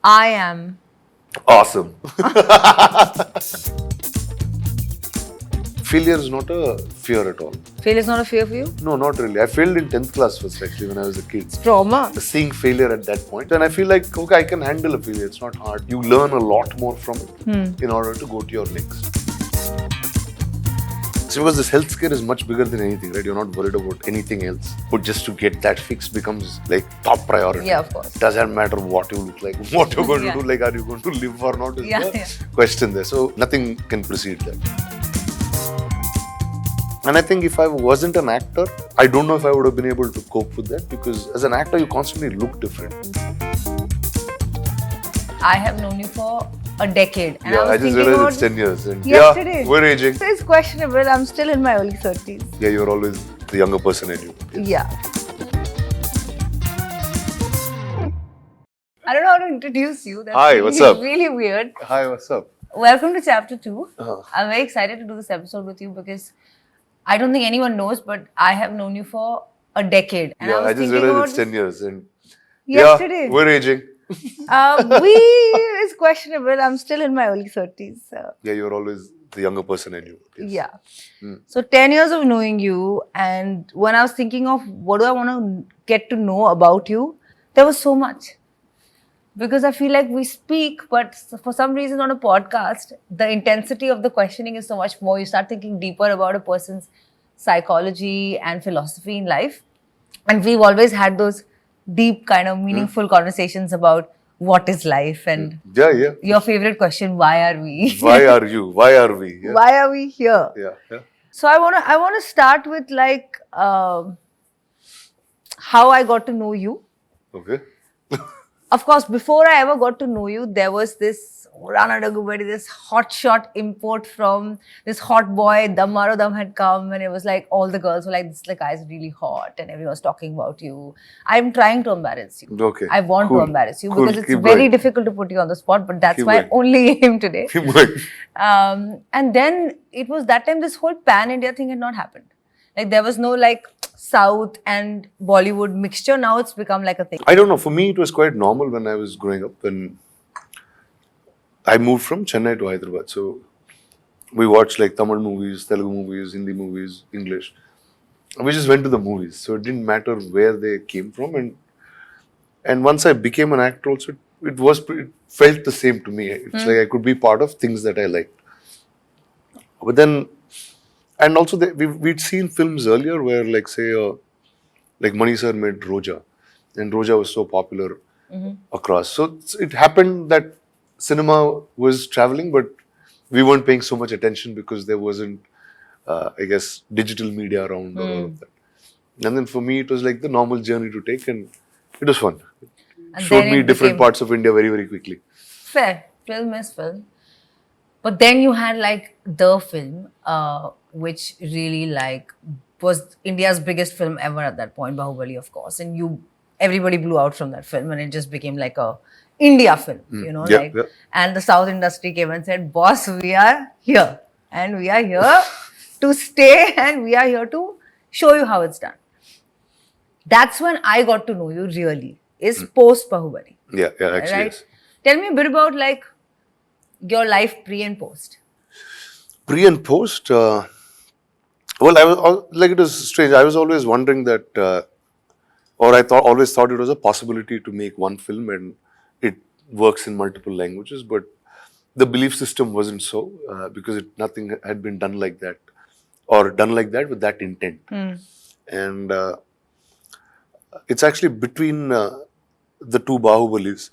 I am. Awesome. Failure is not a fear at all. Failure is not a fear for you? No, not really. I failed in 10th class first, actually, when I was a kid. Trauma. Seeing failure at that point, and I feel like, okay, I can handle a failure. It's not hard. You learn a lot more from it in order to go to your next. So because this health scare is much bigger than anything, right? You're not worried about anything else. But just to get that fix becomes like top priority. Yeah, of course. Doesn't matter what you look like, what you're going to do, like are you going to live or not is the question there. So nothing can precede that. And I think if I wasn't an actor, I don't know if I would have been able to cope with that, because as an actor, you constantly look different. I have known you for a decade. And Yeah, I just realized it's 10 years. And yesterday. Yeah, we're aging. So it's questionable. I'm still in my early 30s. Yeah, you're always the younger person in you. Yeah. I don't know how to introduce you. That's Hi, what's up? Really weird. Hi, what's up? Welcome to Chapter 2. Uh-huh. I'm very excited to do this episode with you because I don't think anyone knows, but I have known you for a decade. And Yeah, I just realized it's 10 years. And yesterday. Yeah, we're aging. It's questionable. I'm still in my early 30s. So. Yeah, you're always the younger person in you. Yes. Yeah. So 10 years of knowing you, and when I was thinking of what do I want to get to know about you, there was so much. Because I feel like we speak, but for some reason on a podcast, the intensity of the questioning is so much more. You start thinking deeper about a person's psychology and philosophy in life. And we've always had those deep kind of meaningful conversations about what is life and Yeah. your favorite question, why are we? Why are you? Why are we? Yeah. Why are we here? Yeah. So I wanna start with like how I got to know you. Okay. Of course, before I ever got to know you, there was this Rana Daggubati, this hotshot import from this hot boy. Dam Maro Dam had come, and it was like all the girls were like, "This guy's really hot," and everyone was talking about you. I'm trying to embarrass you. Okay. I want to embarrass you because it's Keep very going. difficult to put you on the spot, but that's Keep my going. only aim today. Keep going. And then it was that time this whole pan-India thing had not happened. Like there was no like South and Bollywood mixture. Now it's become like a thing. I don't know. For me, it was quite normal when I was growing up. When I moved from Chennai to Hyderabad, so we watched like Tamil movies, Telugu movies, Hindi movies, English. We just went to the movies, so it didn't matter where they came from. And once I became an actor, also it felt the same to me. It's like I could be part of things that I liked. But then. And also, we'd seen films earlier where, like, say, like Mani Sir made Roja, and Roja was so popular across. So it happened that cinema was traveling, but we weren't paying so much attention because there wasn't, I guess, digital media around or all of that. And then for me, it was like the normal journey to take, and it was fun. It showed me different parts of India very, very quickly. Fair. Film is film. But then you had like the film, which really like was India's biggest film ever at that point, Bahubali, of course. And everybody blew out from that film, and it just became like a India film, you know, and the South industry came and said, boss, we are here and we are here to stay and we are here to show you how it's done. That's when I got to know you really, is post Bahubali. Yeah, actually, right? yes. Tell me a bit about like your life pre and post. Pre and post, well, I was like, it was strange. I was always wondering that, or I always thought it was a possibility to make one film and it works in multiple languages. But the belief system wasn't so, because nothing had been done like that, or done like that with that intent. And it's actually between the two Bahubalis.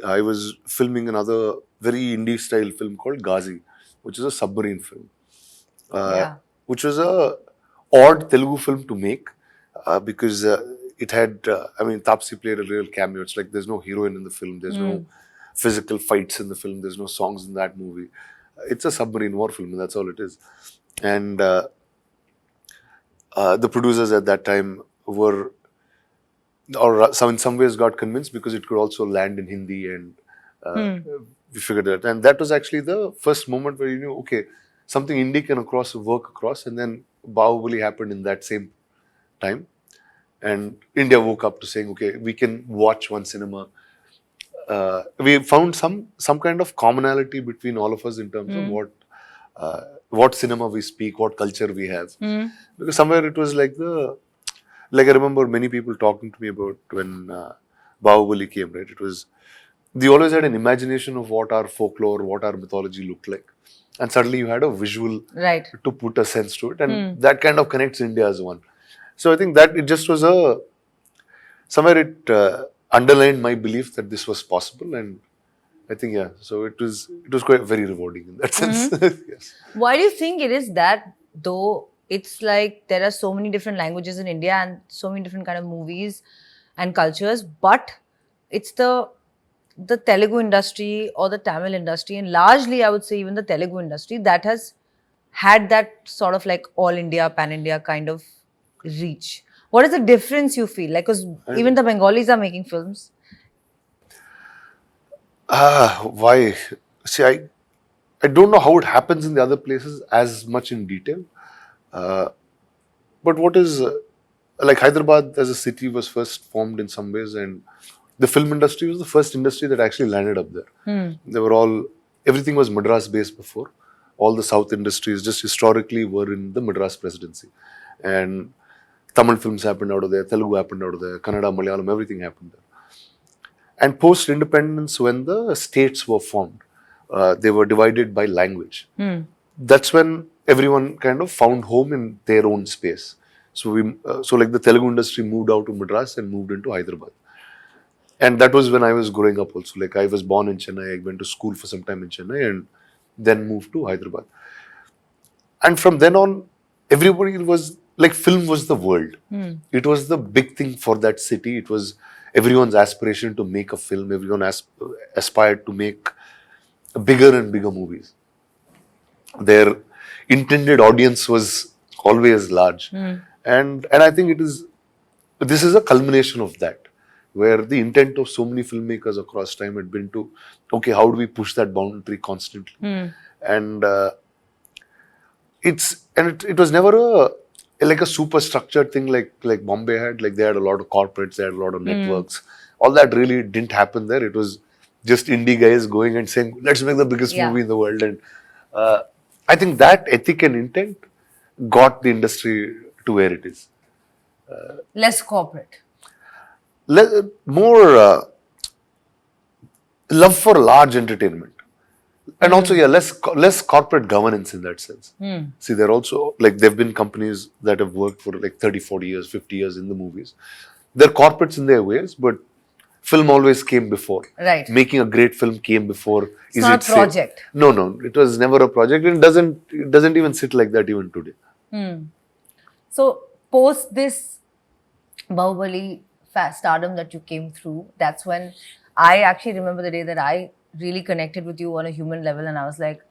I was filming another very indie style film called Ghazi, which is a submarine film, which was a odd Telugu film to make because it had, Tapsi played a real cameo. It's like there's no heroine in the film, there's no physical fights in the film, there's no songs in that movie. It's a submarine war film, and that's all it is. And the producers at that time were, or in some ways got convinced because it could also land in Hindi, and we figured that. And that was actually the first moment where you knew, okay, something indie can work across, and then Bahubali happened in that same time. And India woke up to saying, okay, we can watch one cinema we found some kind of commonality between all of us in terms of what cinema we speak, what culture we have. Because somewhere it was like I remember many people talking to me about when Bahubali came, right? It was they always had an imagination of what our folklore, what our mythology looked like, and suddenly you had a visual Right. to put a sense to it, and that kind of connects India as one. So I think that it just was somewhere it underlined my belief that this was possible, and I think so it was quite very rewarding in that sense. Yes. Why do you think it is that though? It's like there are so many different languages in India and so many different kind of movies and cultures, but it's the Telugu industry or the Tamil industry, and largely I would say even the Telugu industry, that has had that sort of like all India, pan India kind of reach. What is the difference you feel? Like, because even the Bengalis are making films. Why? See, I don't know how it happens in the other places as much in detail. But what is like Hyderabad as a city was first formed in some ways, and the film industry was the first industry that actually landed up there. They were everything was Madras based before. All the South industries just historically were in the Madras presidency, and Tamil films happened out of there, Telugu happened out of there, Kannada, Malayalam, everything happened there. And post independence, when the states were formed, they were divided by language. That's when everyone kind of found home in their own space. So like the Telugu industry moved out to Madras and moved into Hyderabad. And that was when I was growing up also. Like I was born in Chennai, I went to school for some time in Chennai and then moved to Hyderabad. And from then on, everybody was like film was the world. It was the big thing for that city. It was everyone's aspiration to make a film. Everyone aspired to make bigger and bigger movies. Their intended audience was always large. And I think this is a culmination of that, where the intent of so many filmmakers across time had been to, okay, how do we push that boundary constantly? And it was never a super structured thing like Bombay had. Like they had a lot of corporates, they had a lot of networks. All that really didn't happen there. It was just indie guys going and saying, let's make the biggest movie in the world. And I think that ethic and intent got the industry to where it is. Less corporate. More love for large entertainment. And also, less corporate governance in that sense. See, they're also, like, there have been companies that have worked for like 30, 40 years, 50 years in the movies. They're corporates in their ways, but film always came before. Right. Making a great film came before. It's not a project. No. It was never a project. It doesn't even sit like that even today. So, post this Bahubali stardom that you came through, that's when I actually remember the day that I really connected with you on a human level, and I was like,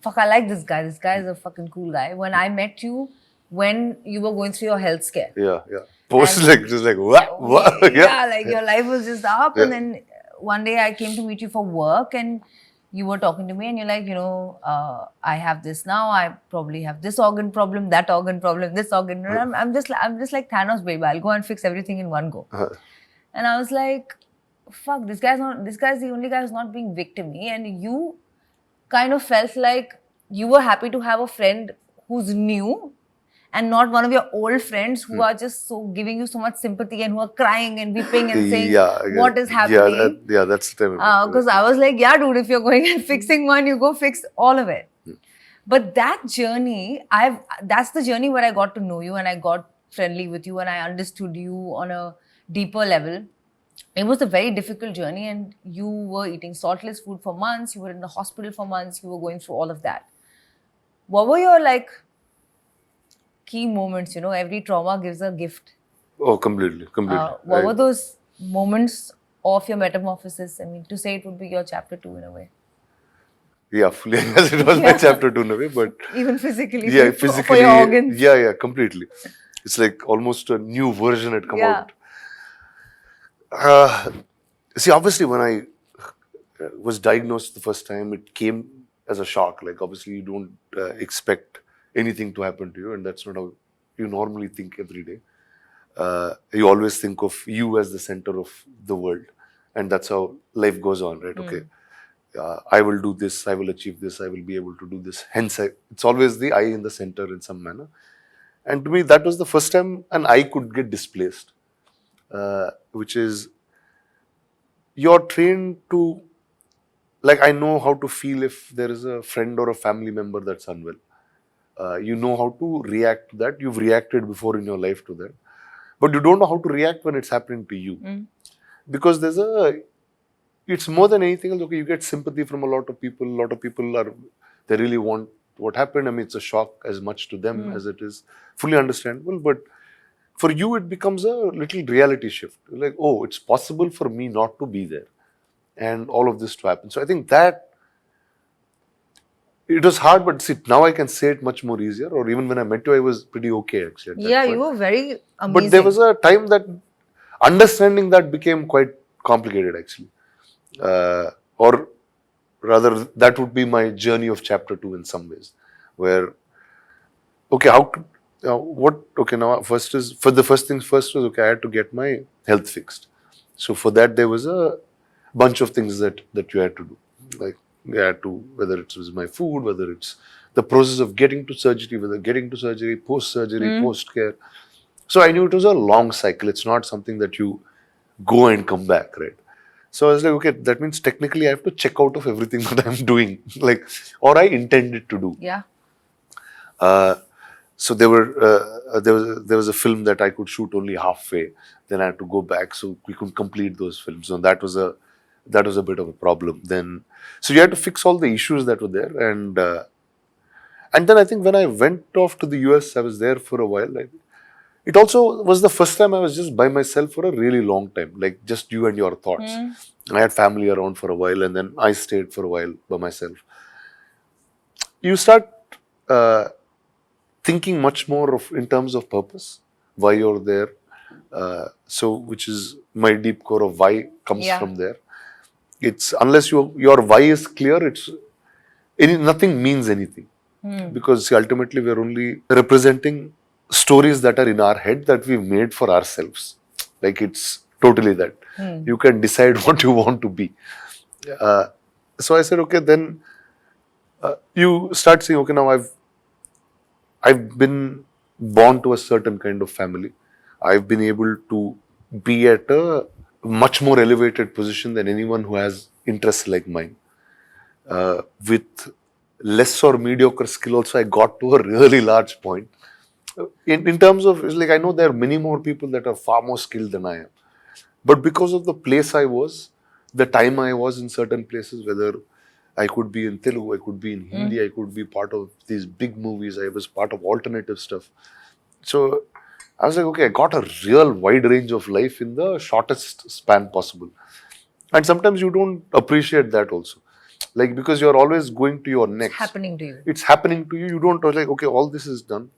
fuck, I like this guy. This guy is a fucking cool guy. When I met you, when you were going through your health scare. Yeah. Post like, just like, what? Yeah, like your life was just up. And then one day I came to meet you for work and you were talking to me and you're like, I have this now. I probably have this organ problem, that organ problem, this organ. I'm just like Thanos, baby. I'll go and fix everything in one go. And I was like, fuck, this guy's the only guy who's not being victim-y. And you kind of felt like you were happy to have a friend who's new and not one of your old friends who are just so giving you so much sympathy and who are crying and weeping and saying what is happening. Yeah, that's the time. Because I was like, yeah, dude, if you're going and fixing one, you go fix all of it. But that journey, that's the journey where I got to know you and I got friendly with you and I understood you on a deeper level. It was a very difficult journey and you were eating saltless food for months, you were in the hospital for months, you were going through all of that. What were your key moments? Every trauma gives a gift. Oh, completely. What were those moments of your metamorphosis? I mean, to say it would be your chapter 2 in a way. Yeah, fully. Yes, it was my chapter 2 in a way, but... Even physically? Yeah, physically. For your organs? Yeah, completely. It's like almost a new version had come out. See, obviously, when I was diagnosed the first time, it came as a shock. Like, obviously, you don't expect anything to happen to you, and that's not how you normally think every day. You always think of you as the center of the world, and that's how life goes on, right? Okay, I will do this, I will achieve this, I will be able to do this. Hence, it's always the I in the center in some manner. And to me, that was the first time an I could get displaced, which is you're trained to, like, I know how to feel if there is a friend or a family member that's unwell. You know how to react to that. You've reacted before in your life to that, but you don't know how to react when it's happening to you, because it's more than anything else. Okay, you get sympathy from a lot of people. A lot of people they really want what happened. I mean, it's a shock as much to them as it is fully understandable. But for you, it becomes a little reality shift. Like, oh, it's possible for me not to be there, and all of this to happen. So I think that it was hard, but see, now I can say it much more easier. Or even when I met you, I was pretty okay actually. At that Yeah, point. you were very amazing. But there was a time that understanding that became quite complicated actually. Or rather, that would be my journey of chapter 2 in some ways, where, okay, now first is, for the first things first was, okay, I had to get my health fixed. So for that, there was a bunch of things that you had to do. Like, you had to, whether it was my food, whether it's the process of getting to surgery, whether getting to surgery, post-surgery, post-care. So I knew it was a long cycle. It's not something that you go and come back, right? So I was like, okay, that means technically I have to check out of everything that I'm doing, like, or I intended to do. Yeah. So there was a film that I could shoot only halfway. Then I had to go back, so we couldn't complete those films. So that was a bit of a problem. Then, so you had to fix all the issues that were there, and then I think when I went off to the US, I was there for a while. It also was the first time I was just by myself for a really long time, like just you and your thoughts. I had family around for a while, and then I stayed for a while by myself. You start thinking much more of in terms of purpose, why you're there. So, which is my deep core of why comes from there. It's unless your why is clear, nothing means anything, because see, ultimately we're only representing stories that are in our head that we've made for ourselves. Like, it's totally that. You can decide what you want to be. So I said, okay, then you start saying, okay, now I've been born to a certain kind of family. I've been able to be at a much more elevated position than anyone who has interests like mine. With less or mediocre skill also, I got to a really large point. In terms of, it's like, I know there are many more people that are far more skilled than I am. But because of the place I was, the time I was in certain places, whether I could be in Telugu, I could be in Hindi, I could be part of these big movies, I was part of alternative stuff. So I was like, okay, I got a real wide range of life in the shortest span possible. And sometimes you don't appreciate that also. Like, because you're always going to your next. It's happening to you. It's happening to you. You don't like, okay, all this is done.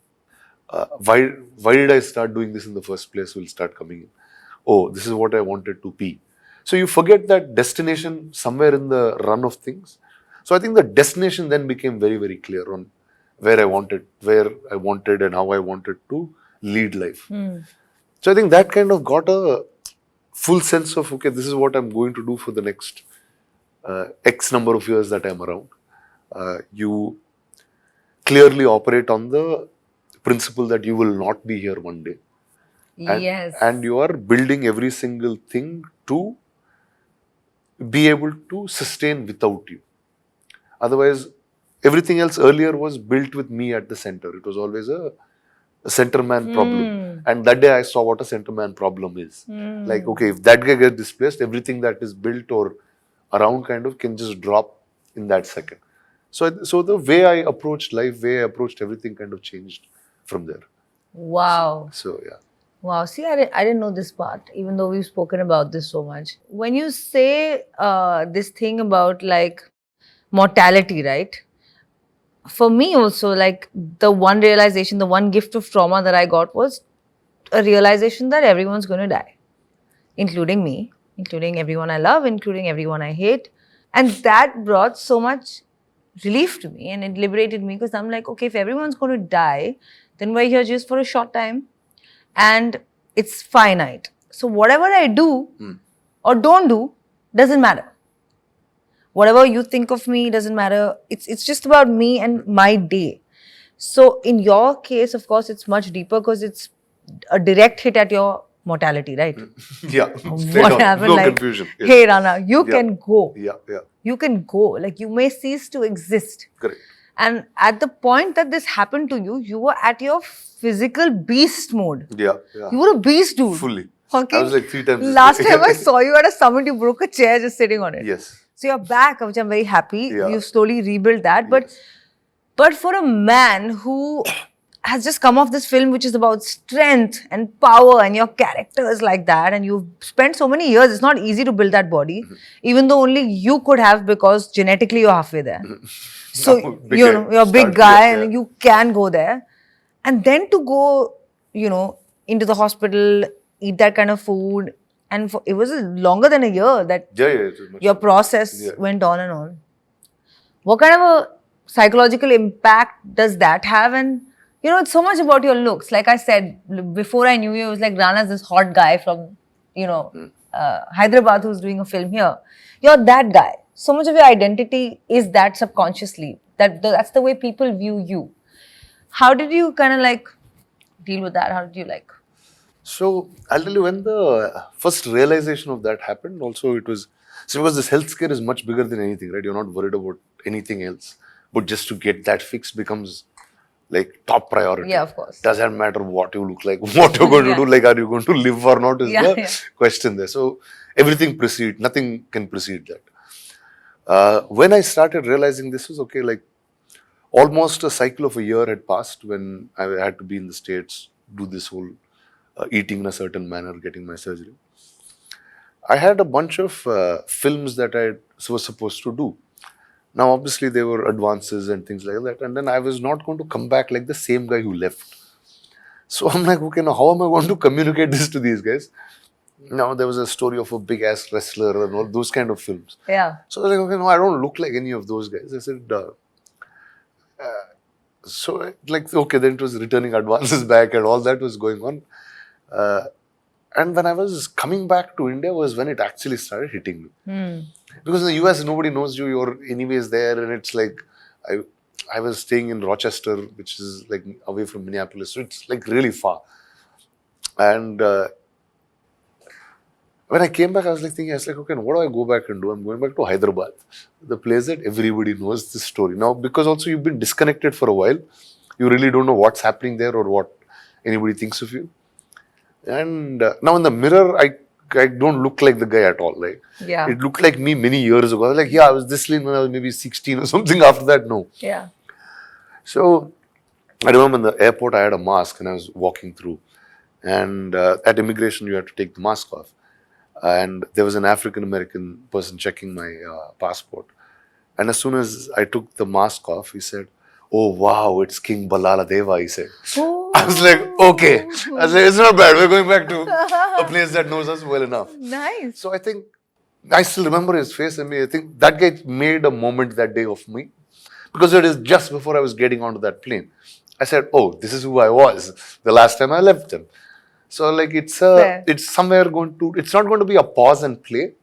Why did I start doing this in the first place? Will start coming in. Oh, this is what I wanted to be. So you forget that destination somewhere in the run of things. So I think the destination then became very, very clear on where I wanted and how I wanted to lead life. So I think that kind of got a full sense of, okay, this is what I'm going to do for the next X number of years that I'm around. You clearly operate on the principle that you will not be here one day. Yes. And you are building every single thing to be able to sustain without you. Otherwise, everything else earlier was built with me at the center. It was always a center man problem. And that day I saw what a center man problem is. Like, okay, if that guy gets displaced, everything that is built or around kind of can just drop in that second. So the way I approached life, way I approached everything kind of changed from there. Wow. So yeah. Wow. See, I didn't know this part, even though we've spoken about this so much. When you say this thing about like mortality, right? For me also, like the one realization, the one gift of trauma that I got was a realization that everyone's going to die, including me, including everyone I love, including everyone I hate. And that brought so much relief to me, and it liberated me, because I'm like, okay, if everyone's going to die, then we're here just for a short time and it's finite. So whatever I do or don't do doesn't matter. Whatever you think of me doesn't matter. It's just about me and my day. So in your case, of course, it's much deeper because it's a direct hit at your mortality, right? Yeah, straight What on. happened? No Like, confusion. Yes. hey Rana, you Yeah. can go. Yeah. You can go. Like, you may cease to exist. Correct. And at the point that this happened to you, you were at your physical beast mode. Yeah. You were a beast, dude. Fully. Fucking, I was like 3 times. last time I saw you at a summit, you broke a chair just sitting on it. Yes. So you're back, which I'm very happy. Yeah. You slowly rebuilt that. Yes. But for a man who has just come off this film which is about strength and power, and your character is like that, and you've spent so many years, it's not easy to build that body, even though only you could have, because genetically you're halfway there. So, Big you guy. know, you're a big Start- guy yeah. and you can go there. And then to go, you know, into the hospital, eat that kind of food. And it was longer than a year that Yeah. It was much your more. process Yeah. went on and on. What kind of a psychological impact does that have? And, you know, it's so much about your looks. Like I said, before I knew you, it was like Rana's this hot guy from, you know, Hyderabad who's doing a film here. You're that guy. So much of your identity is that subconsciously. That's the way people view you. How did you kind of like deal with that? How did you like? So I'll tell you, when the first realization of that happened, also it was, so because this health scare is much bigger than anything, right? You're not worried about anything else, but just to get that fixed becomes like top priority. Yeah, of course. Doesn't matter what you look like, what you're going to do, like are you going to live or not is the question there. So everything precedes, nothing can precede that. When I started realizing this was okay, like almost a cycle of a year had passed when I had to be in the States, do this whole eating in a certain manner, getting my surgery. I had a bunch of films that I was supposed to do. Now, obviously, there were advances and things like that. And then I was not going to come back like the same guy who left. So I'm like, okay, now how am I going to communicate this to these guys? Now, there was a story of a big ass wrestler and all those kind of films. Yeah. So I was like, okay, no, I don't look like any of those guys. I said, so like, okay, then it was returning advances back and all that was going on. And when I was coming back to India was when it actually started hitting me. Because in the US, nobody knows you, you're anyways there. And it's like, I was staying in Rochester, which is like away from Minneapolis. So it's like really far. And when I came back, I was like thinking, okay, what do I go back and do? I'm going back to Hyderabad, the place that everybody knows this story. Now, because also you've been disconnected for a while, you really don't know what's happening there or what anybody thinks of you. And now in the mirror, I don't look like the guy at all. Like, yeah. It looked like me many years ago. I was like, yeah, I was this lean when I was maybe 16 or something. After that, no. Yeah. So I remember in the airport, I had a mask and I was walking through. And at immigration, you had to take the mask off. And there was an African-American person checking my passport. And as soon as I took the mask off, he said, oh, wow, it's King Balala Deva, he said. Oh. I was like, okay. I was like, it's not bad. We're going back to a place that knows us well enough. Nice. So I think, I still remember his face. I mean, I think that guy made a moment that day of me. Because it is just before I was getting onto that plane. I said, oh, this is who I was the last time I left him. So like it's somewhere going to, it's not going to be a pause and play,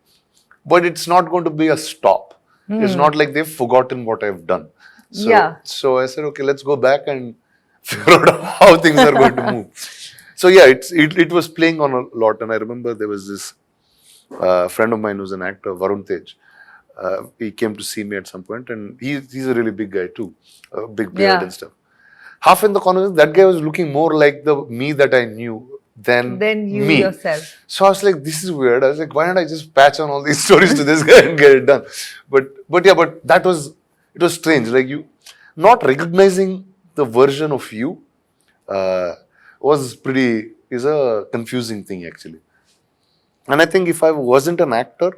but it's not going to be a stop. It's not like they've forgotten what I've done. So I said, okay, let's go back and figure out how things are going to move. So yeah, it was playing on a lot. And I remember there was this friend of mine who's an actor, Varun Tej. He came to see me at some point and he's a really big guy too, a big beard and stuff. Half in the conversation, that guy was looking more like the me that I knew than you me. yourself. So I was like, this is weird. I was like, why don't I just patch on all these stories to this guy and get it done? But that was, it was strange. Like you, not recognizing the version of you is a confusing thing actually. And I think if I wasn't an actor,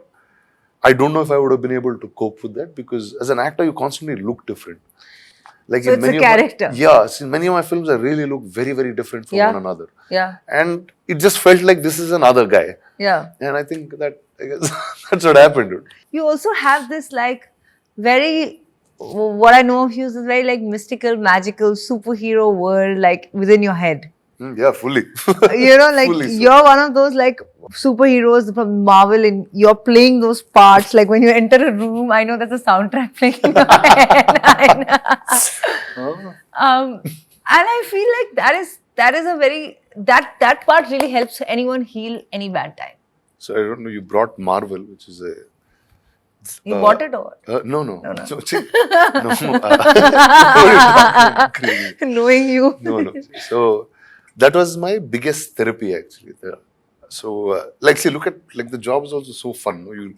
I don't know if I would have been able to cope with that because as an actor, you constantly look different. Like so in it's many a character. In many of my films, I really look very, very different from one another. Yeah. And it just felt like this is another guy. Yeah. And I think I guess that's what happened. Dude. You also have this like very, what I know of you is a very like mystical, magical superhero world like within your head. Yeah, fully. You know, like Fully so. you're one of those like superheroes from Marvel, and you're playing those parts. Like when you enter a room, I know there's a soundtrack playing in your head. Oh. And I feel like that is a very that part really helps anyone heal any bad time. So I don't know. You brought Marvel, which is a You bought it or? no, no, No. So, see, no, no, crazy. Knowing you. No. So that was my biggest therapy actually. So like, see, look at like the job is also so fun. No?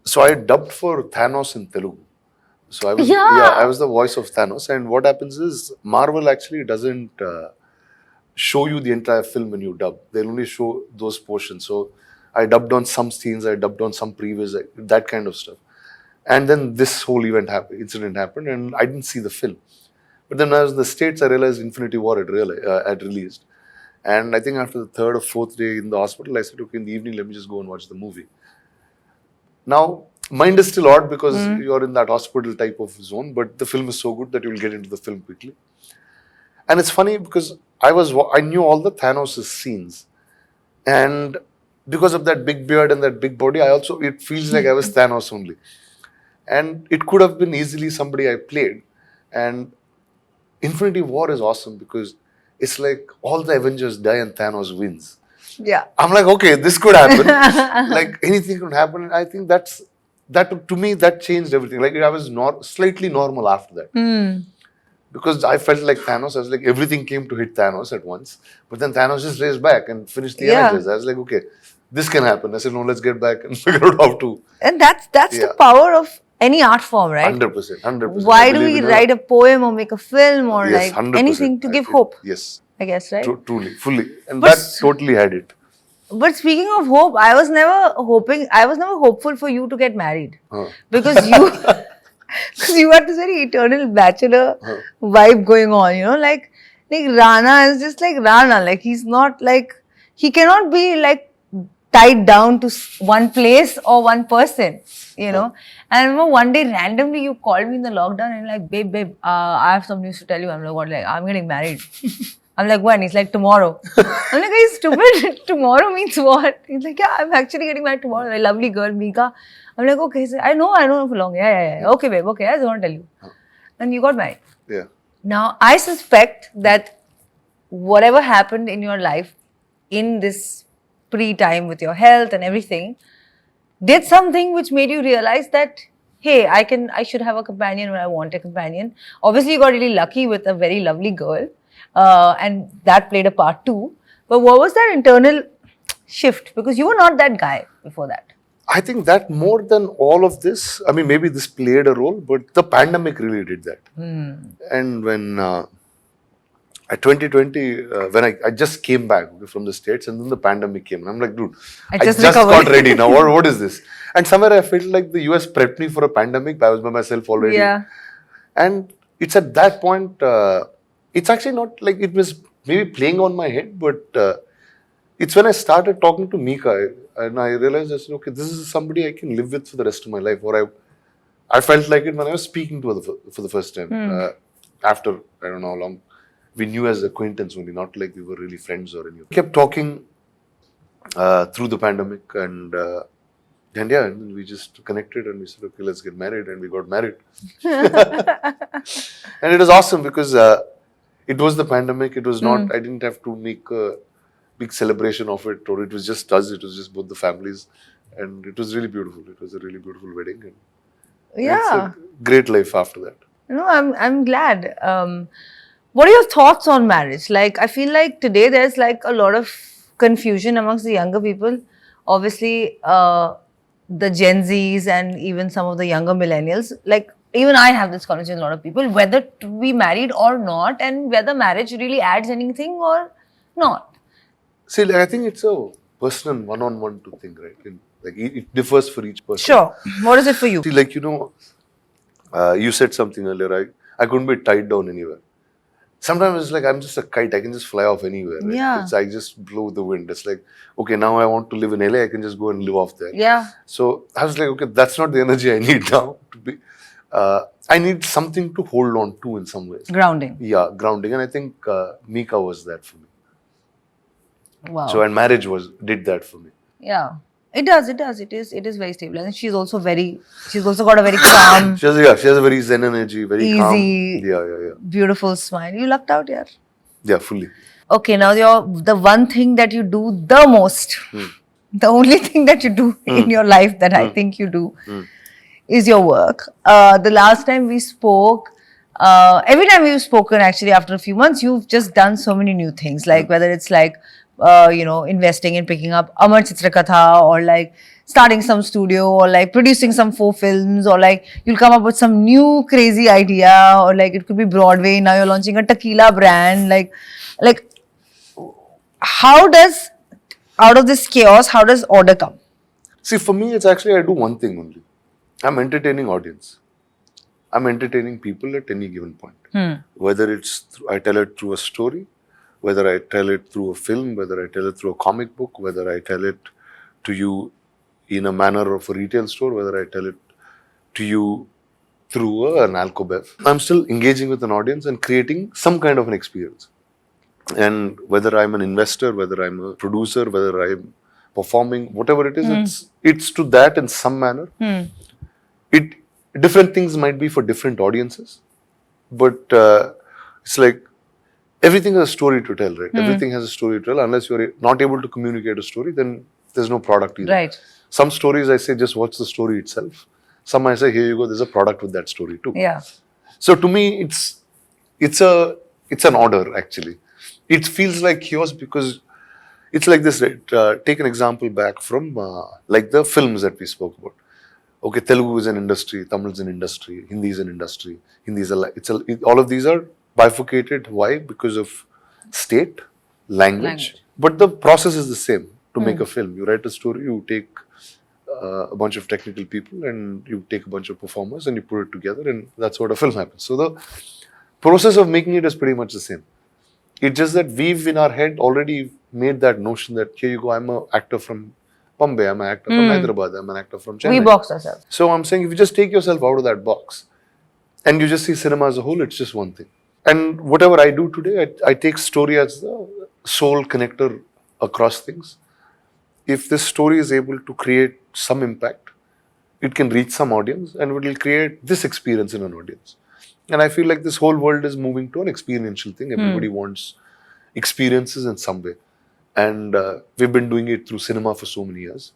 So I dubbed for Thanos in Telugu. So I was I was the voice of Thanos. And what happens is Marvel actually doesn't show you the entire film when you dub. They'll only show those portions. So I dubbed on some scenes, I dubbed on some previews, that kind of stuff. And then this whole incident happened, and I didn't see the film. But then when I was in the States, I realized Infinity War had released. And I think after the third or fourth day in the hospital, I said, okay, in the evening, let me just go and watch the movie. Now, mind is still odd because you're in that hospital type of zone, but the film is so good that you'll get into the film quickly. And it's funny because I knew all the Thanos' scenes. And because of that big beard and that big body, it feels like I was Thanos only. And it could have been easily somebody I played. And Infinity War is awesome because it's like all the Avengers die and Thanos wins. Yeah. I'm like, okay, this could happen. Like anything could happen. I think that to me, that changed everything. Like I was slightly normal after that. Because I felt like Thanos. I was like, everything came to hit Thanos at once. But then Thanos just raised back and finished the Avengers. I was like, okay, this can happen. I said, no, let's get back and figure out how to. And that's the power of any art form, right? 100%. Why do we write a poem or make a film or yes, like 100%. anything to give hope? Yes. I guess, right? Truly, fully. And that totally had it. But speaking of hope, I was never hopeful for you to get married. Because you had this very eternal bachelor vibe going on, you know, like Rana is just like Rana, like he's not like, he cannot be like tied down to one place or one person, you know. And I remember one day randomly you called me in the lockdown and like, babe, I have some news to tell you. I'm like, what? Like, I'm getting married. I'm like, when? He's like, tomorrow. I'm like, are you stupid? Tomorrow means what? He's like, yeah, I'm actually getting married tomorrow. A lovely girl, Mika. I'm like, okay. So I know for long. Yeah. Okay, babe. Okay, I just want to tell you. And you got married. Yeah. Now, I suspect that whatever happened in your life in this pre-time with your health and everything did something which made you realize that, hey, I should have a companion when I want a companion. Obviously, you got really lucky with a very lovely girl. And that played a part too. But what was that internal shift? Because you were not that guy before that. I think that more than all of this, I mean, maybe this played a role, but the pandemic really did that. And when at 2020, when I just came back from the States and then the pandemic came, and I'm like, dude, I just got ready now. What is this? And somewhere I felt like the US prepped me for a pandemic. I was by myself already. Yeah. And it's at that point, it's actually not like it was maybe playing on my head, but it's when I started talking to Mika and I realized, I said, okay, this is somebody I can live with for the rest of my life. Or I felt like it when I was speaking to her for the first time. After, I don't know how long, we knew as acquaintance only, not like we were really friends or anything. We kept talking through the pandemic and we just connected and we said, okay, let's get married, and we got married. And it was awesome because it was the pandemic. It was not, I didn't have to make a big celebration of it, or it was just us. It was just both the families, and it was really beautiful. It was a really beautiful wedding. And it's a great life after that. No, I'm glad. What are your thoughts on marriage? Like, I feel like today there's like a lot of confusion amongst the younger people. Obviously, the Gen Zs and even some of the younger millennials, like even I have this conversation with a lot of people, whether to be married or not, and whether marriage really adds anything or not. See, like, I think it's a personal one-on-one to think, right? Like it differs for each person. Sure. What is it for you? See, like, you said something earlier, I couldn't be tied down anywhere. Sometimes it's like I'm just a kite. I can just fly off anywhere. Right? Yeah. I just blow the wind. It's like, okay, now I want to live in LA. I can just go and live off there. Yeah. So I was like, okay, that's not the energy I need now. I need something to hold on to in some ways. Grounding. Yeah, grounding. And I think Mika was that for me. Wow. So, and marriage did that for me. Yeah. It does. It is very stable. And she's also got a very calm, She has a very zen energy, very calm. easy, Yeah. beautiful smile. You lucked out, yeah. Yeah, fully. Okay, now the one thing that you do the most, the only thing that you do in your life that I think you do is your work. The last time we spoke, every time we've spoken actually after a few months, you've just done so many new things, like whether it's like, investing in picking up Amar Chitrakatha, or like starting some studio, or like producing some 4 films, or like you'll come up with some new crazy idea, or like it could be Broadway. Now you're launching a tequila brand. Like how does, out of this chaos, how does order come? See, for me, it's actually I do one thing only. I'm entertaining audience. I'm entertaining people at any given point. Whether I tell it through a story, whether I tell it through a film, whether I tell it through a comic book, whether I tell it to you in a manner of a retail store, whether I tell it to you through an alcobev. I'm still engaging with an audience and creating some kind of an experience. And whether I'm an investor, whether I'm a producer, whether I'm performing, whatever it is, it's to that in some manner. Different things might be for different audiences, but it's like everything has a story to tell, right? Everything has a story to tell. Unless you're not able to communicate a story, then there's no product either. Right. Some stories I say just watch the story itself. Some I say here you go, there's a product with that story too. Yeah. So to me, it's an order actually. It feels like chaos because it's like this, right? Take an example back from like the films that we spoke about. Okay, Telugu is an industry, Tamil is an industry, Hindi is an industry. Hindi is all of these are bifurcated. Why? Because of state, language. But the process is the same to make a film. You write a story, you take a bunch of technical people and you take a bunch of performers and you put it together, and that's what a film happens. So the process of making it is pretty much the same. It's just that we've in our head already made that notion that here you go, I'm an actor from Bombay, I'm an actor from Hyderabad, I'm an actor from Chennai. We box ourselves. So I'm saying if you just take yourself out of that box and you just see cinema as a whole, it's just one thing. And whatever I do today, I take story as the sole connector across things. If this story is able to create some impact, it can reach some audience and it will create this experience in an audience. And I feel like this whole world is moving to an experiential thing. Everybody wants experiences in some way. And we've been doing it through cinema for so many years.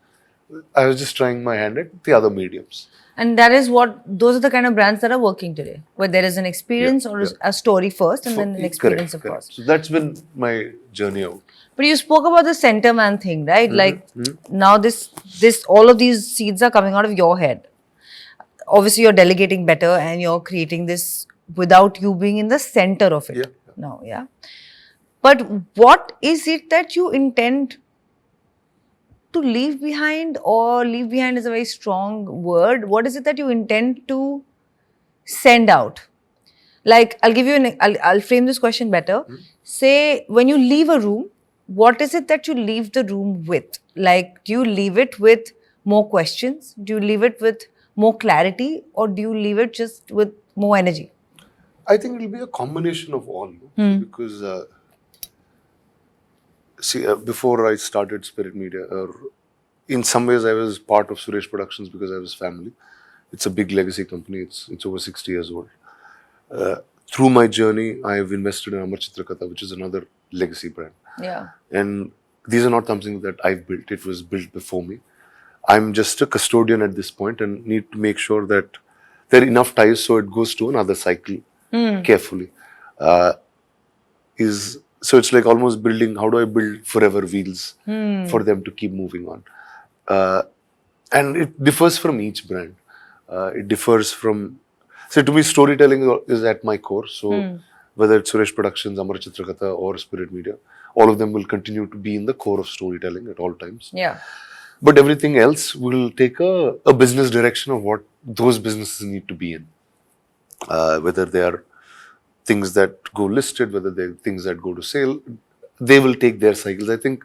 I was just trying my hand at the other mediums. And those are the kind of brands that are working today, where there is an experience or a story first and then an experience of course. So that's been my journey out. But you spoke about the center man thing, right? Now all of these seeds are coming out of your head. Obviously, you're delegating better and you're creating this without you being in the center of it. Now, yeah. But what is it that you intend to leave behind, or leave behind is a very strong word. What is it that you intend to send out? Like, I'll frame this question better. Say, when you leave a room, what is it that you leave the room with? Like, do you leave it with more questions? Do you leave it with more clarity, or do you leave it just with more energy? I think it will be a combination of all, because before I started Spirit Media, in some ways I was part of Suresh Productions because I was family. It's a big legacy company. It's over 60 years old. Through my journey, I have invested in Amar Chitrakatha, which is another legacy brand. Yeah. And these are not something that I've built. It was built before me. I'm just a custodian at this point and need to make sure that there are enough ties so it goes to another cycle carefully. So it's like almost building, how do I build forever wheels for them to keep moving on? And it differs from each brand. It differs from, to me, storytelling is at my core. So whether it's Suresh Productions, Amar Chitrakatha or Spirit Media, all of them will continue to be in the core of storytelling at all times. Yeah. But everything else will take a business direction of what those businesses need to be in. Whether they are things that go listed, whether they're things that go to sale, they will take their cycles. I think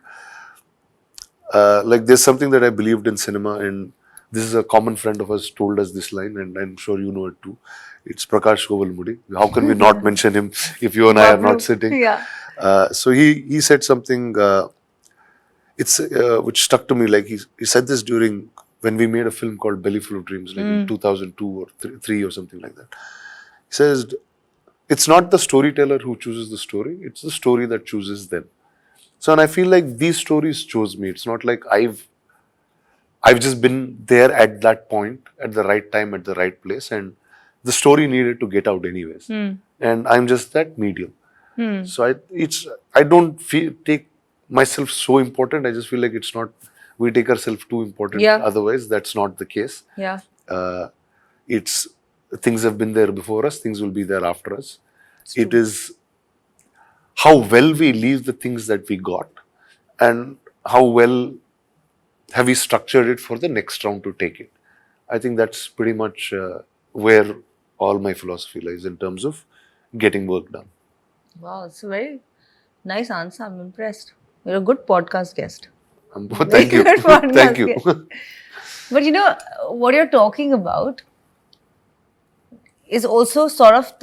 like there's something that I believed in cinema, and this is a common friend of ours told us this line, and I'm sure you know it too. It's Prakash Kovalmudi. How can we not mention him if you and I are not sitting? Yeah. So he said something, it's which stuck to me. Like he said this during when we made a film called Belly Full of Dreams, like in 2002 or three or something like that. He says it's not the storyteller who chooses the story; it's the story that chooses them. So, and I feel like these stories chose me. It's not like I've just been there at that point, at the right time, at the right place, and the story needed to get out anyways. And I'm just that medium. So I don't take myself so important. I just feel like it's not. We take ourselves too important. Yeah. Otherwise, that's not the case. Yeah. It's things have been there before us. Things will be there after us. It is how well we leave the things that we got, and how well have we structured it for the next round to take it. I think that's pretty much where all my philosophy lies in terms of getting work done. Wow, it's a very nice answer. I'm impressed. You're a good podcast guest. Thank you. Good podcast Thank you. guest. But you know, what you're talking about is also sort of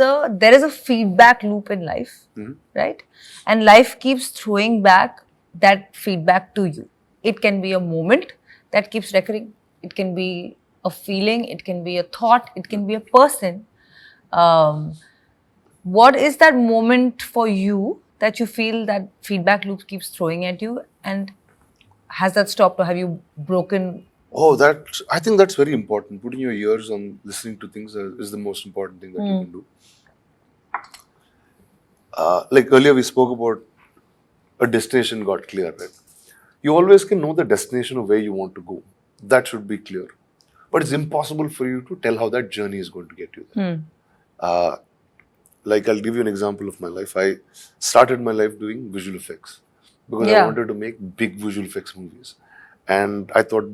there is a feedback loop in life, right? And life keeps throwing back that feedback to you. It can be a moment that keeps recurring. It can be a feeling. It can be a thought. It can be a person. What is that moment for you that you feel that feedback loop keeps throwing at you? And has that stopped, or have you broken? Oh, I think that's very important. Putting your ears on listening to things is the most important thing that you can do. Like earlier we spoke about a destination got clear, right? You always can know the destination of where you want to go. That should be clear. But it's impossible for you to tell how that journey is going to get you there. Like I'll give you an example of my life. I started my life doing visual effects because I wanted to make big visual effects movies. And I thought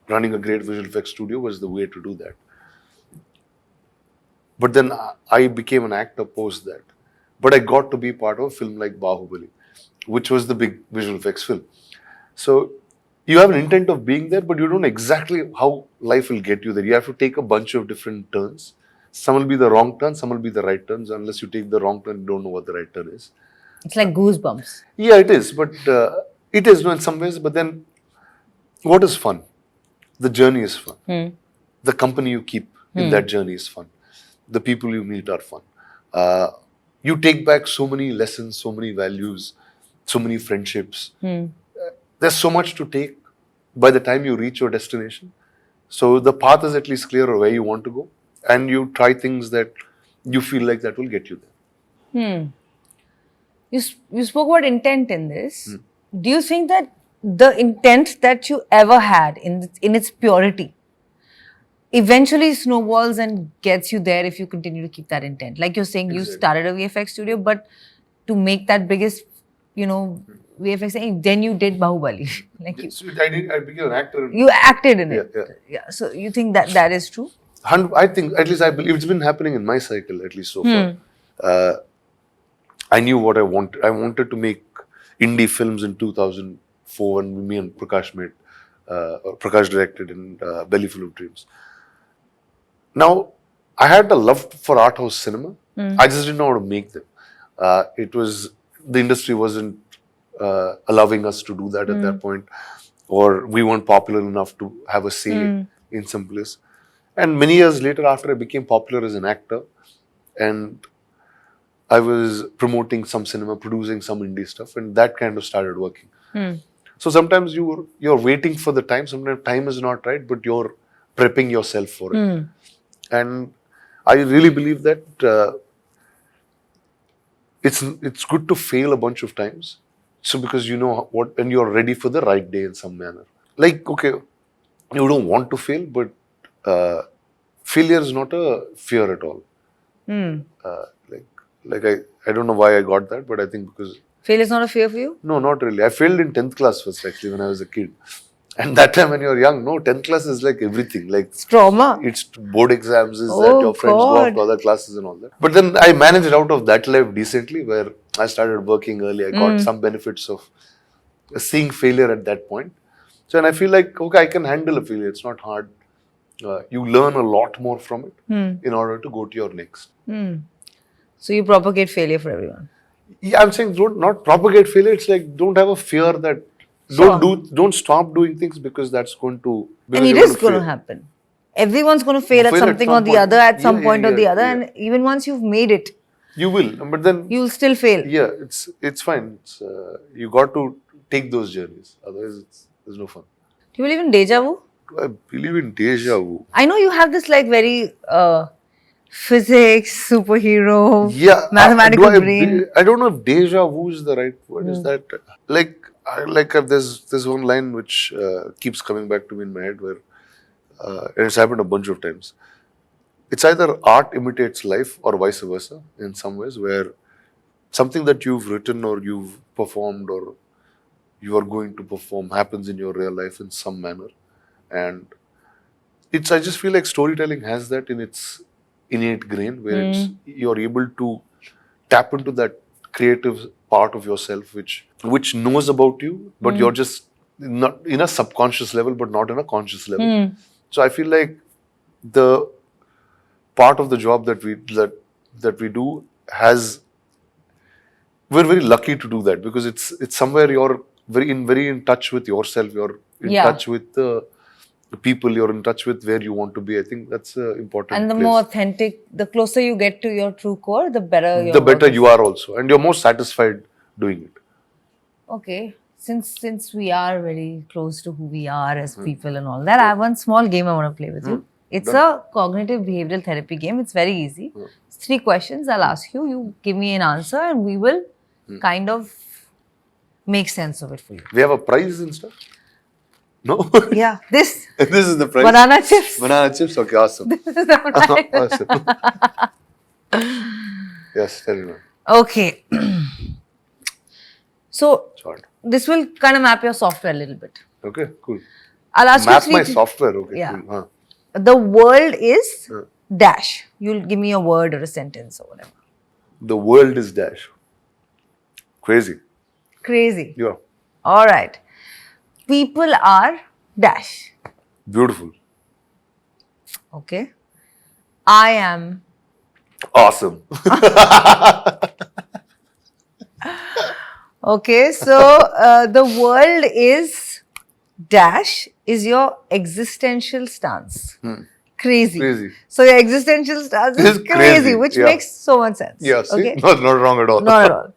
running a great visual effects studio was the way to do that. But then I became an actor post that. But I got to be part of a film like Bahubali, which was the big visual effects film. So you have an intent of being there, but you don't know exactly how life will get you there. You have to take a bunch of different turns. Some will be the wrong turns, some will be the right turns. Unless you take the wrong turn, you don't know what the right turn is. It's like goosebumps. Yeah, it is. But it is in some ways. But then what is fun? The journey is fun. The company you keep in that journey is fun. The people you meet are fun. You take back so many lessons, so many values, so many friendships. There's so much to take by the time you reach your destination. So the path is at least clear of where you want to go. And you try things that you feel like that will get you there. You spoke about intent in this. Do you think that the intent that you ever had in its purity eventually snowballs and gets you there if you continue to keep that intent? Like you're saying, you started a VFX studio, but to make that biggest, VFX thing, then you did Bahubali. I became an actor. You acted in it. Yeah. So you think that is true? I think, at least I believe it's been happening in my cycle, at least so far. I knew what I wanted. I wanted to make indie films in 2004 when me and Prakash made, Prakash directed in Belly Full of Dreams. Now, I had a love for art house cinema. I just didn't know how to make them. The industry wasn't allowing us to do that at that point, or we weren't popular enough to have a say in some place. And many years later, after I became popular as an actor, and I was promoting some cinema, producing some indie stuff, and that kind of started working. So sometimes you're waiting for the time. Sometimes time is not right, but you're prepping yourself for it. And I really believe that it's good to fail a bunch of times. So because you know what, and you're ready for the right day in some manner. Like, okay, you don't want to fail, but failure is not a fear at all. I don't know why I got that, but I think because failure is not a fear for you? No, not really. I failed in 10th class first, actually, when I was a kid. And that time when you're young, 10th class is like everything. Like it's trauma. It's board exams, is that your friends go off to other classes and all that. But then I managed out of that life decently, where I started working early. I got some benefits of seeing failure at that point. So, and I feel like, okay, I can handle a failure. It's not hard. You learn a lot more from it in order to go to your next. So you propagate failure for everyone? Yeah, I'm saying not propagate failure. It's like don't have a fear that Don't stop doing things because that's going to. And Because it you're is going to fail. happen. Everyone's going to fail at Fail at something some or the point. other at some Yeah, point or the other. yeah. And even once you've made it, You will, but then you'll still fail. yeah, it's fine. You got to take those journeys. Otherwise, there's no fun. Do you believe in deja vu? I believe in deja vu. I know you have this like very physics, superhero, Yeah, mathematical brain. I don't know if deja vu is the right word. Is that there's one line which keeps coming back to me in my head where and it's happened a bunch of times. It's either art imitates life or vice versa in some ways, where something that you've written or you've performed or you are going to perform happens in your real life in some manner, and I just feel like storytelling has that in its innate grain where you're able to tap into that creative part of yourself which knows about you, but you're just not in a subconscious level, but not in a conscious level. So I feel like the part of the job that we do we're very lucky to do that because it's somewhere you're very in touch with yourself, you're in touch with the people, you're in touch with where you want to be. I think that's important. And the place. more authentic, the closer you get to your true core, the better your The better work is. you are also, and you're more satisfied doing it. Okay, since we are very close to who we are as people and all that, I have one small game I want to play with you. It's a cognitive behavioral therapy game. It's very easy. It's 3 questions. I'll ask you. You give me an answer, and we will kind of make sense of it for you. We have a prize and stuff. No. Yeah, this This is the prize. banana chips. Banana chips. Okay, awesome. This is the prize. Awesome. Yes, tell me. Okay. So Short. this will kind of map your software a little bit. Okay, cool. I'll ask Map you my 3 software. Okay, Yeah. cool. Huh. The world is dash. You'll give me a word or a sentence or whatever. The world is dash. Crazy. Crazy. Yeah. All right. People are dash. Beautiful. Okay. I am. Awesome. Okay. So the world is dash is your existential stance. Crazy. Crazy. So your existential stance is It's crazy, crazy, which yeah. makes so much sense. Yeah, see? Okay. Not wrong at all. Not at all.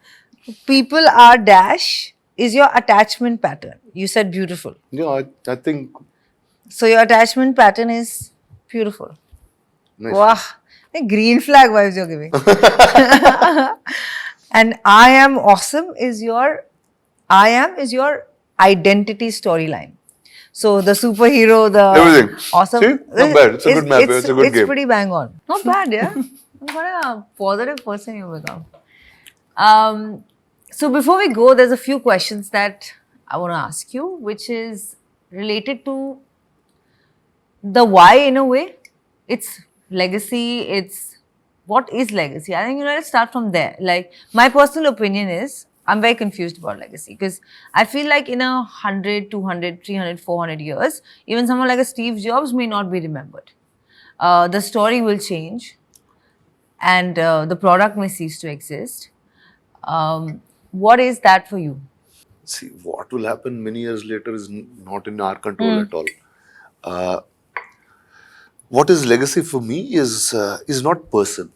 People are dash is your attachment pattern. You said beautiful. Yeah, I think. So your attachment pattern is beautiful. Nice. Wow. The green flag vibes you're giving. And I am awesome is your identity storyline. So the superhero, the Everything. awesome. See? Not bad. It's a good map. It's a good game. It's pretty bang on. Not bad, yeah. What a positive person you become. So before we go, there's a few questions that I want to ask you, which is related to the why in a way. It's legacy. It's what is legacy? I think let's start from there. Like my personal opinion is I'm very confused about legacy because I feel like in 100, 200, 300, 400 years, even someone like a Steve Jobs may not be remembered. The story will change and the product may cease to exist. What is that for you? See, what will happen many years later is not in our control at all. What is legacy for me is not person.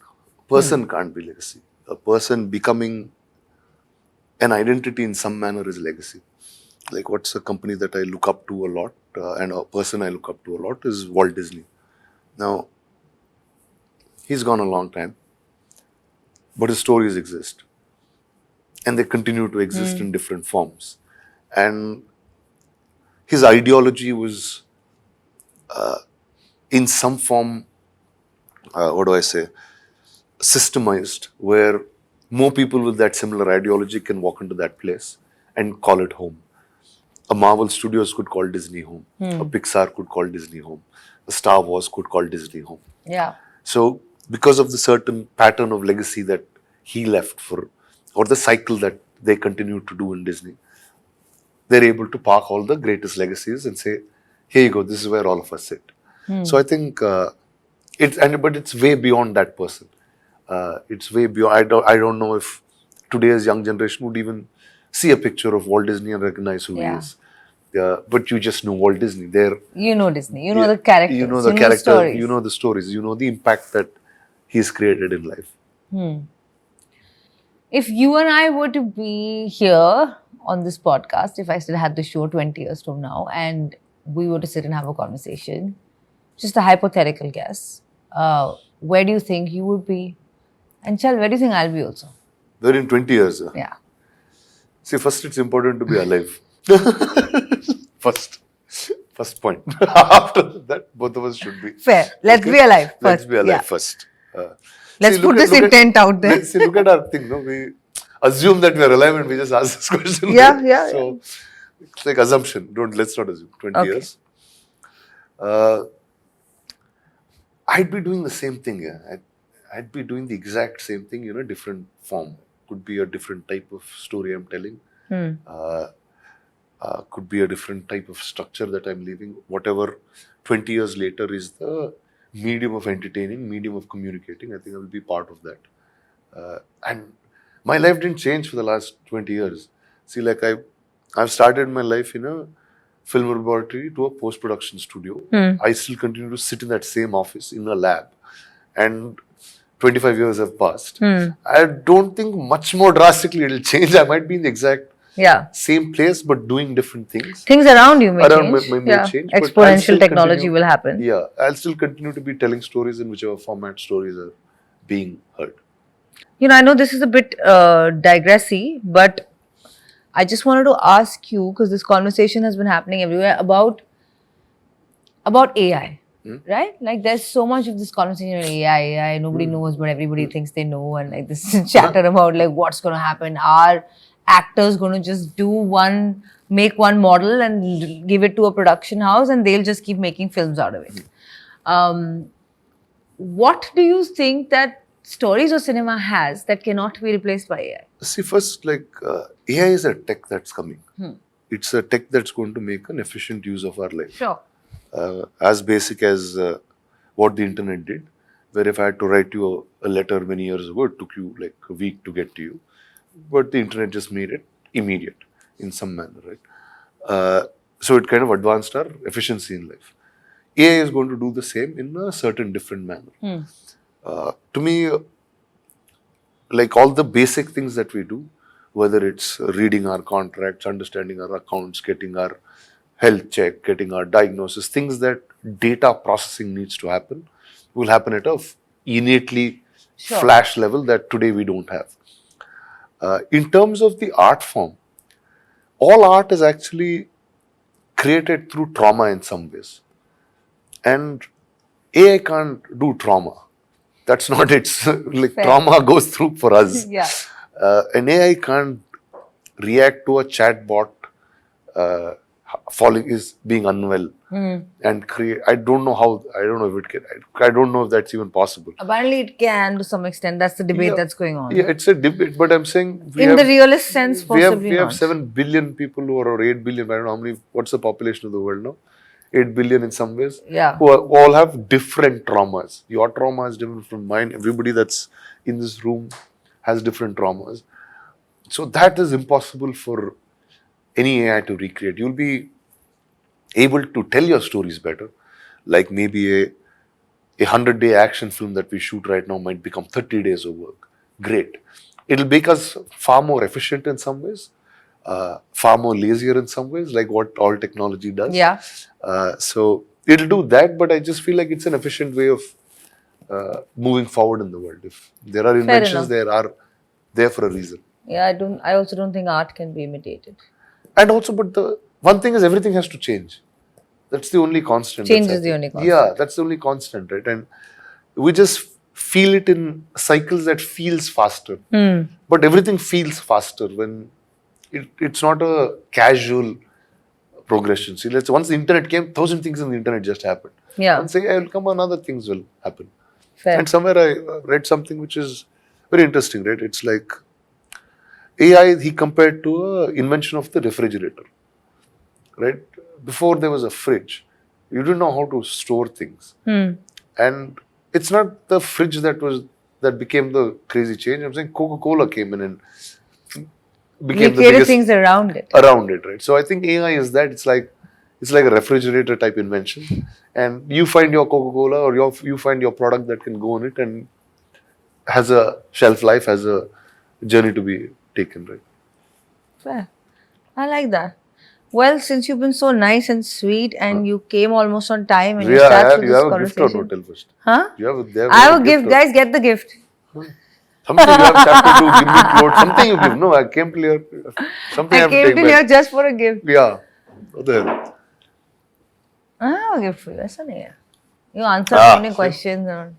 Person can't be legacy. A person becoming an identity in some manner is legacy. Like what's a company that I look up to a lot and a person I look up to a lot is Walt Disney. Now, he's gone a long time, but his stories exist. And they continue to exist in different forms. And his ideology was in some form, systemized, where more people with that similar ideology can walk into that place and call it home. A Marvel Studios could call Disney home. A Pixar could call Disney home. A Star Wars could call Disney home. Yeah. So, because of the certain pattern of legacy that he left for, or the cycle that they continue to do in Disney, they're able to park all the greatest legacies and say, here you go, this is where all of us sit. So I think but it's way beyond that person. It's way beyond. I don't know if today's young generation would even see a picture of Walt Disney and recognize who he is. but you just know Walt Disney. You know Disney. You know the characters. You know the the character. stories. You know the stories. You know the impact that he's created in life. If you and I were to be here on this podcast, if I still had the show 20 years from now, and we were to sit and have a conversation, just a hypothetical guess, where do you think you would be? And Chal, where do you think I'll be also? We're in 20 years. Yeah. See, first it's important to be alive. First point. After that, both of us should be. Fair. Let's be alive first. Let's be alive Yeah. first. Let's put this intent out there. See, look at our thing. No, we assume that we are alive and we just ask this question. Yeah. So it's like assumption. Let's not assume. 20 Okay. years. I'd be doing the same thing. Yeah. I'd be doing the exact same thing in a different form. Could be a different type of story I'm telling. Could be a different type of structure that I'm leaving. Whatever 20 years later is the medium of entertaining, medium of communicating, I think I will be part of that. And my life didn't change for the last 20 years. See, like I've started my life in a film laboratory to a post-production studio. I still continue to sit in that same office in a lab. And 25 years have passed. I don't think much more drastically it'll change. I might be in the exact same place, but doing different things. Things around you may change. May change. But I'll Exponential still technology continue- will happen. Yeah, I'll still continue to be telling stories in whichever format stories are being heard. I know this is a bit digressy, but I just wanted to ask you, because this conversation has been happening everywhere, about AI, right? Like there's so much of this conversation on AI, nobody knows, but everybody thinks they know, and like this chatter about like what's going to happen. Are actors going to just make one model and give it to a production house and they'll just keep making films out of it? What do you think that stories or cinema has that cannot be replaced by AI? See, first, AI is a tech that's coming. It's a tech that's going to make an efficient use of our life. Sure. As basic as what the internet did, where if I had to write you a letter many years ago, it took you like a week to get to you. But the internet just made it immediate in some manner, right? So it kind of advanced our efficiency in life. AI is going to do the same in a certain different manner. To me, like all the basic things that we do, whether it's reading our contracts, understanding our accounts, getting our health check, getting our diagnosis, things that data processing needs to happen, will happen at a innately flash level that today we don't have. In terms of the art form, all art is actually created through trauma in some ways. And AI can't do trauma. That's not its, like Fair. Trauma goes through for us. Yeah. An AI can't react to a chatbot being unwell and create. I don't know if it can. I don't know if that's even possible. Apparently, it can to some extent. That's the debate that's going on. Yeah, it's a debate, but I'm saying In the realist sense, possibly we have not. 7 billion people who are, or 8 billion. I don't know how many. What's the population of the world now? 8 billion in some ways. Yeah. Who all have different traumas. Your trauma is different from mine. Everybody that's in this room has different traumas. So that is impossible for any AI to recreate. You'll be able to tell your stories better. Like maybe a 100-day action film that we shoot right now might become 30 days of work. Great. It'll make us far more efficient in some ways, far more lazier in some ways, like what all technology does. Yeah. So it'll do that, but I just feel like it's an efficient way of moving forward in the world. If there are inventions, there are there for a reason. Yeah, I also don't think art can be imitated. And also, but the one thing is everything has to change. That's the only constant. Change is the only constant. Yeah, that's the only constant, right? And we just feel it in cycles that feels faster. But everything feels faster when it's not a casual progression. See, once the internet came, 1,000 things in the internet just happened. Yeah. Once AI will come, another things will happen. Fair. And somewhere I read something which is very interesting, right? It's like AI, he compared to an invention of the refrigerator, right? Before there was a fridge, you didn't know how to store things. And it's not the fridge that became the crazy change. I'm saying Coca-Cola came in and became the created biggest things around it. right? So I think AI is that it's like a refrigerator type invention, and you find your Coca-Cola or you find your product that can go in it and has a shelf life, has a journey to be taken, right? Fair. I like that. Well, since you've been so nice and sweet and you came almost on time and you Rhea, sat through you this have a gift or no? conversation. Tell first. Huh? They I have have a gift. or- Guys, get the gift. Something you have chapter 2, give me quote. Something you give. No, I came to here. Something I I have to came take to back. here just for a gift. Yeah. What the hell? I have a gift for you. ऐसा नहीं है. You answer many questions. And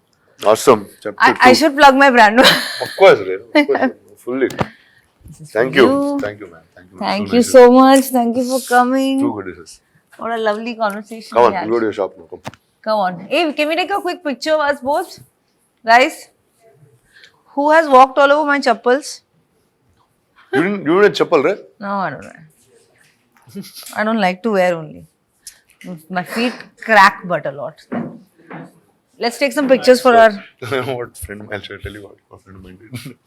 Awesome. Chapter 2. I should plug my brand. Of course, Rhea. Of course. Fully. Thank you. Thank you, man. Thank you. Thank So you nice. so much. Thank you for coming. Too good it is. What a lovely conversation Come we on, had. we'll go to your shop now. Come. Come on. Hey, can we take a quick picture of us both? Guys, who has walked all over my chappals? You didn't a chappal, right? No, I don't know. I don't like to wear only. My feet crack but a lot. Let's take some pictures for our... What friend, I'll tell you what friend of mine did.